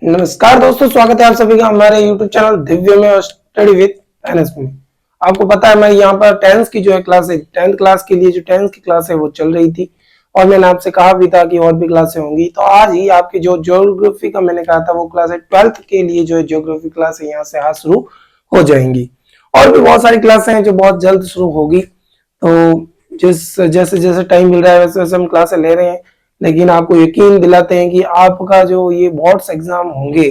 नमस्कार दोस्तों, स्वागत है आप सभी का हमारे YouTube चैनल दिव्य में और स्टडी विद एनएस में। आपको पता है मैं यहाँ पर 10th की जो है क्लास है, 10th क्लास के लिए जो 10th की क्लास है वो चल रही थी और मैंने आपसे कहा भी था कि और भी क्लासें होंगी। तो आज ही आपकी जो ज्योग्राफी का मैंने कहा था वो क्लास है 12th के लिए जो है ज्योग्राफी क्लास है यहाँ से आज शुरू हो जाएंगी। और भी बहुत सारी क्लासें हैं जो बहुत जल्द शुरू होगी। तो जैसे जैसे टाइम मिल रहा है वैसे वैसे हम क्लासें ले रहे हैं, लेकिन आपको यकीन दिलाते हैं कि आपका जो ये बोर्ड्स एग्जाम होंगे,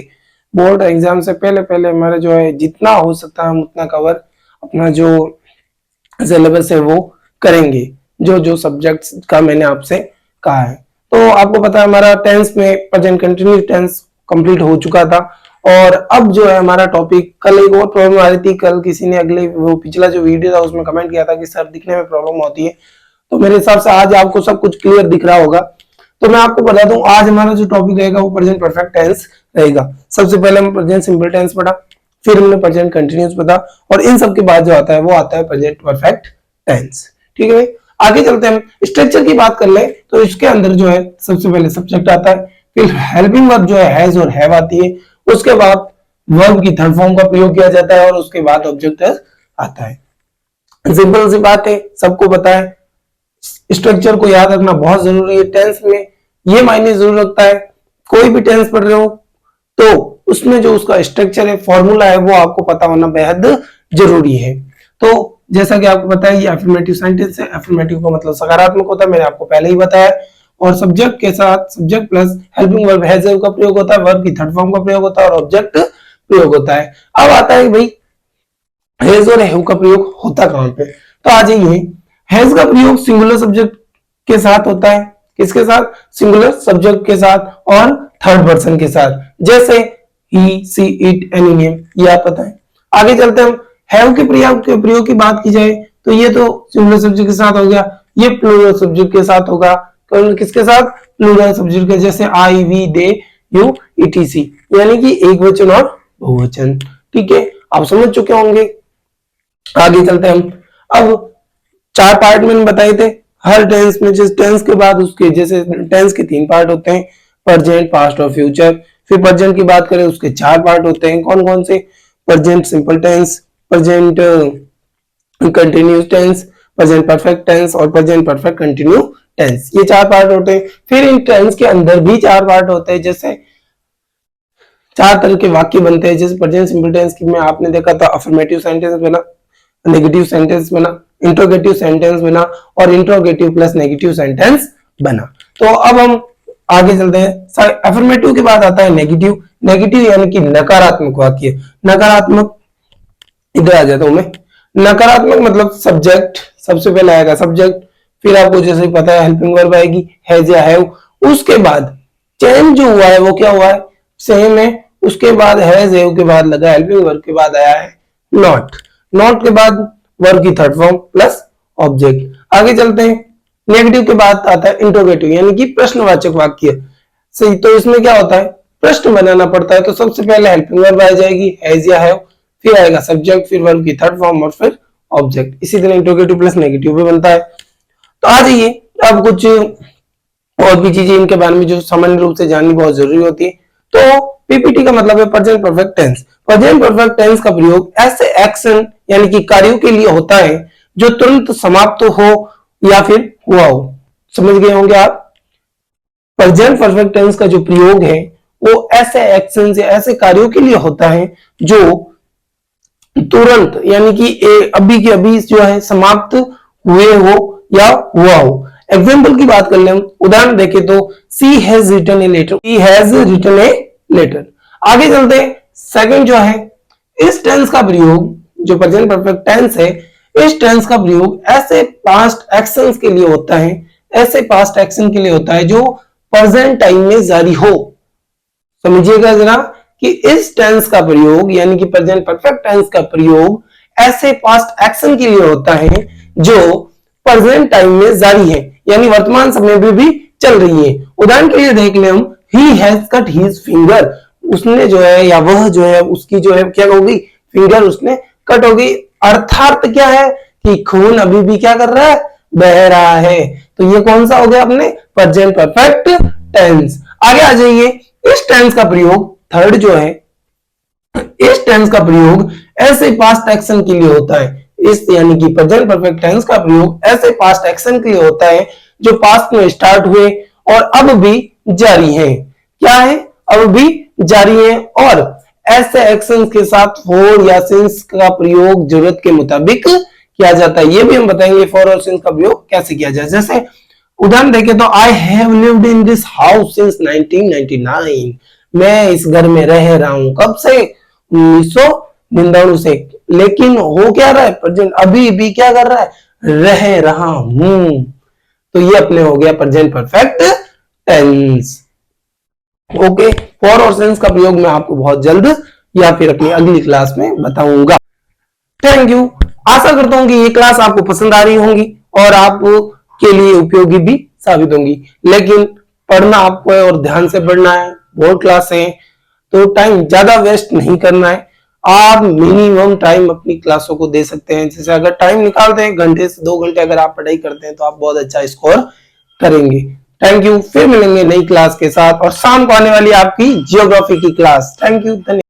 बोर्ड एग्जाम से पहले पहले हमारे जो है जितना हो सकता है हम उतना कवर अपना जो सिलेबस है वो करेंगे, जो जो सब्जेक्ट्स का मैंने आपसे कहा है। तो आपको पता है हमारा टेंस में प्रेजेंट कंटिन्यूस टेंस कंप्लीट हो चुका था और अब जो है हमारा टॉपिक, कल एक और प्रॉब्लम आ रही थी, कल किसी ने अगले वो पिछला जो वीडियो था उसमें कमेंट किया था कि सर दिखने में प्रॉब्लम होती है। तो मेरे हिसाब से आज आपको सब कुछ क्लियर दिख रहा होगा। तो मैं आपको बता दूं आज हमारा जो टॉपिक रहेगा वो प्रेजेंट परफेक्ट टेंस रहेगा। सबसे पहले हम प्रेजेंट सिंपल टेंस पढ़ा, फिर हमने प्रेजेंट कंटिन्यूस पढ़ा और इन सब के बाद जो आता है वो आता है प्रेजेंट परफेक्ट टेंस। ठीक है भाई, आगे चलते हैं। हम स्ट्रक्चर की बात कर ले तो इसके अंदर जो है सबसे पहले सब्जेक्ट आता है, फिर हेल्पिंग वर्ब जो है हैज और हैव आती है, उसके बाद वर्ब की थर्ड फॉर्म का प्रयोग किया जाता है और उसके बाद ऑब्जेक्ट आता है। सिंपल सी बात है, सबको पता है। स्ट्रक्चर को याद रखना बहुत जरूरी है। टेंस में ये मायने जरूर रखता है, कोई भी टेंस पढ़ रहे हो तो उसमें जो उसका स्ट्रक्चर है, फॉर्मूला है, वो आपको पता होना बेहद जरूरी है। तो जैसा कि आपको पता है ये अफर्मेटिव सेंटेंस है, अफर्मेटिव का मतलब सकारात्मक होता है, मैंने आपको पहले ही बताया। और सब्जेक्ट के साथ subject plus helping verb has का प्रयोग होता है, वर्ब की थर्ड फॉर्म का प्रयोग होता है और ऑब्जेक्ट प्रयोग होता है। अब आता है भाई हैज और हैव का प्रयोग होता कहां पे। तो आ जाइए, हैज का प्रयोग सिंगुलर सब्जेक्ट के साथ होता है। किसके साथ? सिंगुलर सब्जेक्ट के साथ और थर्ड पर्सन के साथ, जैसे ही, सी, इट, एनी नेम, ये आप पता है। आगे चलते हैं, हैव के प्रयोग की बात की जाए तो ये तो सिंगुलर सब्जेक्ट के साथ हो गया, ये प्लूरल सब्जेक्ट के साथ होगा। किसके साथ? प्लूरल सब्जेक्ट के, जैसे आई, वी, दे, यू, ईटीसी, यानी कि एक वचन और बहुवचन। ठीक है, आप समझ चुके होंगे। आगे चलते हैं हम। अब 4 पार्ट मैंने बताए थे हर टेंस में, जिस टेंस के बाद उसके, जैसे टेंस के 3 पार्ट होते हैं, प्रेजेंट, पास्ट और फ्यूचर। फिर प्रेजेंट की बात करें उसके 4 पार्ट होते हैं, कौन कौन से? Present simple tense, present continuous tense, present perfect tense और प्रेजेंट परफेक्ट कंटिन्यू टेंस। ये 4 पार्ट होते हैं। फिर इन टेंस के अंदर भी 4 पार्ट होते हैं, जैसे 4 तरह के वाक्य बनते हैं। जैसे प्रेजेंट सिंपल टेंस की में आपने देखा था अफर्मेटिव सेंटेंस बना, नेगेटिव सेंटेंस बना, इंट्रोगेटिव सेंटेंस बना और इंट्रोगेटिव प्लस नेगेटिव सेंटेंस बना। तो अब हम आगे चलते हैं। अफर्मेटिव के बाद आता है नेगेटिव। नेगेटिव यानी कि नकारात्मक वाक्य। नकारात्मक, इधर आ जाता हूं मैं। नकारात्मक मतलब सब्जेक्ट, सबसे पहले आएगा सब्जेक्ट, फिर आपको जैसे पता है हेल्पिंग वर्ब आएगी हैज या हैव, उसके बाद चेंज जो हुआ है वो क्या हुआ है? सेम है। उसके बाद हैज हैव के बाद लगा हेल्पिंग वर्ब के बाद आया है नॉट। नॉट के बाद वर्ब की थर्ड फॉर्म प्लस ऑब्जेक्ट। आगे चलते हैं। नेगेटिव के बाद आता है इंट्रोगेटिव यानी कि प्रश्नवाचक वाक्य। सही, तो इसमें क्या होता है? प्रश्न बनाना पड़ता है। तो सबसे पहले हेल्पिंग वर्ब आ जाएगी हैज या हैव, फिर आएगा सब्जेक्ट, फिर वर्ब की थर्ड फॉर्म और फिर ऑब्जेक्ट। इसी तरह इंट्रोगेटिव प्लस नेगेटिव भी बनता है। तो आ जाइए, अब कुछ और भी चीजें इनके बारे में जो सामान्य रूप से जाननी बहुत जरूरी होती है। तो पीपीटी का मतलब है present perfect tense. Present perfect tense का प्रयोग ऐसे एक्शन यानी कि कार्यों के लिए होता है जो तुरंत समाप्त हो या फिर हुआ हो। समझ गए होंगे आप। प्रेजेंट परफेक्ट टेंस का जो प्रयोग है वो ऐसे एक्शन या ऐसे कार्यों के लिए होता है जो तुरंत यानी कि अभी के अभी जो है समाप्त हुए हो या हुआ हो। एग्जाम्पल की बात कर ले, हम उदाहरण देखें तो C has written a letter, C has written a letter. आगे चलते हैं। सेकंड जो है, इस टेंस का प्रयोग, जो प्रेजेंट परफेक्ट टेंस है, इस टेंस का प्रयोग ऐसे पास्ट एक्शंस के लिए होता है, ऐसे पास्ट एक्शन के लिए होता है जो प्रेजेंट टाइम में जारी हो। समझिएगा जरा कि इस टेंस का प्रयोग यानी कि प्रेजेंट परफेक्ट टेंस का प्रयोग ऐसे पास्ट एक्शन के लिए होता है जो प्रेजेंट टाइम में जारी है, यानी वर्तमान समय में भी चल रही है। उदाहरण के लिए देख ले हम, he has cut his finger, उसने जो है या वह जो है उसकी जो है क्या होगी? फिंगर उसने कट होगी। अर्थात क्या है कि खून अभी भी क्या कर रहा है? बह रहा है। तो ये कौन सा हो गया अपने? Present perfect tense. आगे आ जाइए। इस टेंस का प्रयोग थर्ड जो है, इस टेंस का प्रयोग ऐसे पास्ट एक्शन के लिए होता है, इस यानी कि प्रेजेंट परफेक्ट टेंस का प्रयोग ऐसे पास्ट एक्शन के लिए होता है जो पास्ट में स्टार्ट हुए और अब भी जारी हैं। क्या है? अब भी जारी है। और ऐसे एक्शन के साथ फॉर या सिंस का प्रयोग जरूरत के मुताबिक किया जाता है। ये भी हम बताएंगे फॉर और सिंस का प्रयोग कैसे किया जाए। जैसे उदाहरण देखें तो I have lived in this house since 1999। मैं इस घर में रह रहा हूं। कब से? 1999 से। लेकिन हो क्या रहा है? प्रेजेंट, अभी भी क्या कर रहा है? रह रहा हूं। तो ये अपने हो गया present perfect tense. Okay, for और सिंस का प्रयोग मैं आपको बहुत जल्द या फिर अपनी अगली क्लास में बताऊंगा। Thank you. आशा करता हूं कि ये क्लास आपको पसंद आ रही होंगी और आपके लिए उपयोगी भी साबित होंगी। लेकिन पढ़ना आपको है और ध्यान से पढ़ना है, बोर्ड क्लास है, तो टाइम ज्यादा वेस्ट नहीं करना है। आप मिनिमम टाइम अपनी क्लासों को दे सकते हैं। जैसे अगर टाइम निकालते हैं, घंटे से 2 घंटे अगर आप पढ़ाई करते हैं तो आप बहुत अच्छा स्कोर करेंगे। Thank you. फिर मिलेंगे नई क्लास के साथ और शाम को आने वाली आपकी जियोग्राफी की क्लास। Thank you. धन्यवाद।